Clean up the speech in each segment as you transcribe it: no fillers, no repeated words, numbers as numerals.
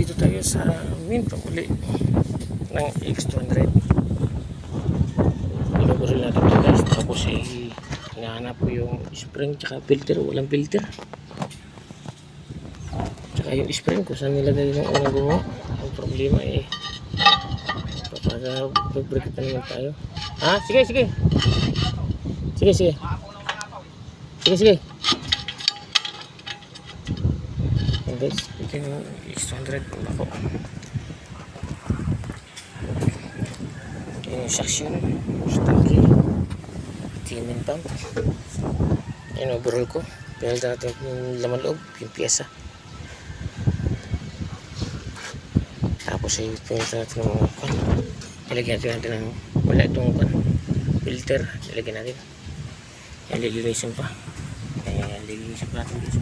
Dito tayo sa main pamuli ng X200. Ilaguril natin ito guys. Tapos hinahanap ko yung spring tsaka filter. Walang filter. Tsaka yung spring kung saan nilagay yung unang gumawa. Ang problema para break na naman tayo. Ah, sige. Sige. Ayan guys, ito yung X200 ako. Ito yung suction, staki, timin pump. Ayan, overall ko. Pinag natin yung laman loob, yung pyesa. Tapos pinag natin ng kan. Ilagyan natin ng wala itong kan. Filter, ilagyan natin. Ayan, lilinisin pa. Ayan, lilinisin pa natin dito.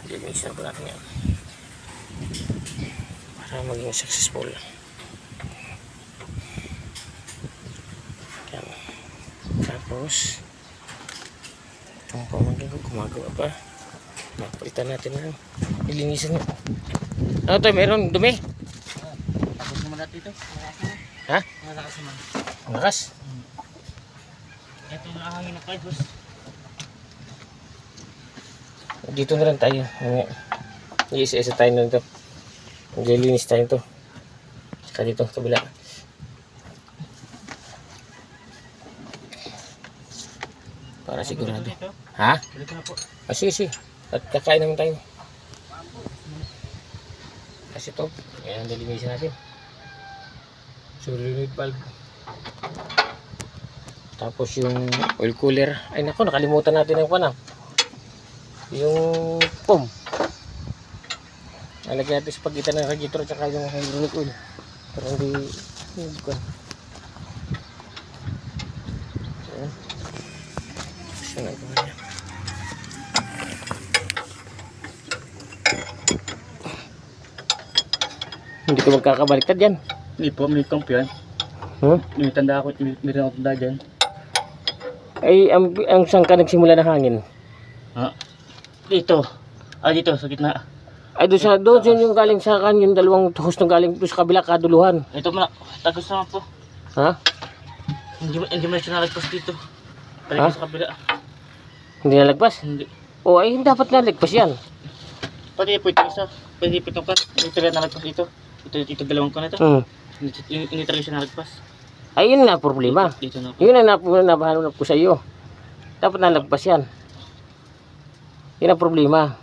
Lilinisin pa natin yan. Para maging successful. Ayan. Tapos itong pamangkin ko gumagawa pa. Napalitan natin na lilinisin nyo. Ano to? Meron dumi? Tapos naman natin ito. Ha? Malakas naman. Malakas? Ito na hangin na kayo, boss. Dito na lang tayo. Isa-isa tayo na ito. Maglilinis tayo ito. Saka dito, kabila. Para sigurado. Ha? Balik na po. Sige. At kakain naman tayo. Kasi ito, ayan, nalinisin natin. Solenoid valve. Tapos yung oil cooler. Ay nako, nakalimutan natin yung panam. Yung foam. Nalagyan natin sa pagitan ng radiator at saka yung hydraulic oil. Pero hindi bukan. Ayan. Gusto na ito niya. Hindi ko magkakabaliktad yan. Hindi po, may pump yan. May tanda ako, may rin ako tanda dyan. Ay, ang saan ka nagsimula ng hangin? Ha? Dito. Dito, sa gitna. Ay, doon yung galing sa kan, yung dalawang hose nung galing doon sa kabila, kaduluhan. Ito mo na, tagos naman po. Ha? Hindi mo na siya nalagpas dito. Ha? Talagay sa kabila. Hindi nalagpas? Hindi. O, ay, dapat nalagpas yan. Pwede po ito isa. Pwede po itong kan. Ito rin nalagpas dito. Ito dalawang kan ito. Hindi talaga siya nalagpas. Ay, yun na problema. Dito na po. Yun na napahanap ko sa iyo. Dapat nalagpas yan. Yun ang problema.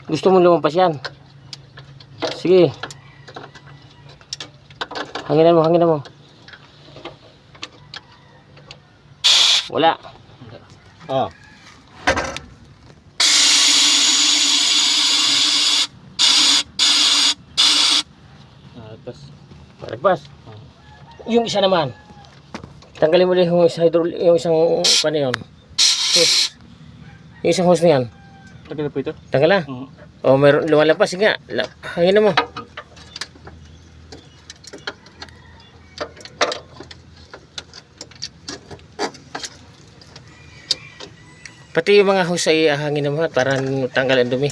Gusto mo lumampas yan? Sige. Hanginan mo. Wala. Oh. Malagpas. Yung isa naman. Tanggalin mo lang yung isang paano yun. Hose. Yung isang hose na yan. Tanggal na po ito? Tanggal na. O meron lumalabas nga. Hangin mo. Pati yung mga hose ay hangin mo para tanggal ang dumi.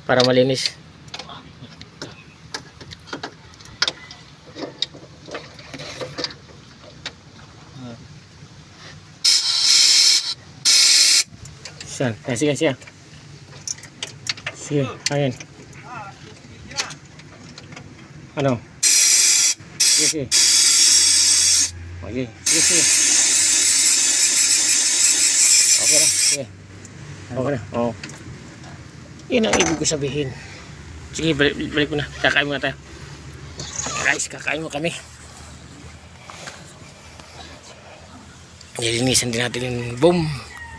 Para malinis. Saan? Sige. Sige, ayan. Ano? Sige. Okay, sige. Okay na, sige. Okay na, oo. Yan ang ibig ko sabihin. Sige, balik mo na. Kakain muna tayo. Guys, kakain mo kami. Nilinisan din natin yung boom.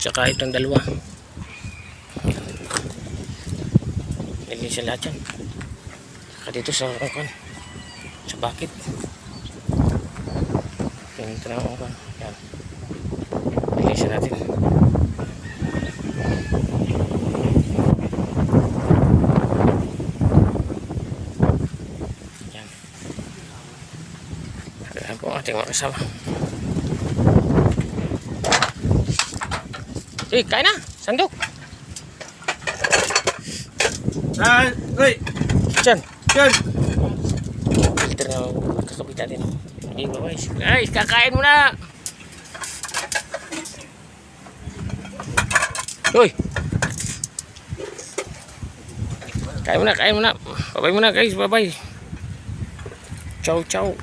Tsaka itong dalawa. Nilinisan lahat yan. Tsaka dito sa kan. Sa bakit. Ito na ako kan. Yan. Nilinisan natin. Yan. Alam po ang ating mga kasama. Kain na. Sandok. Uy! Diyan. Yan! Filter na kakabit natin. Ay, babay. Ay, kakain mo na. Uy. Kain mo na, kain mo na. Babay mo na guys, babay. Ciao, ciao.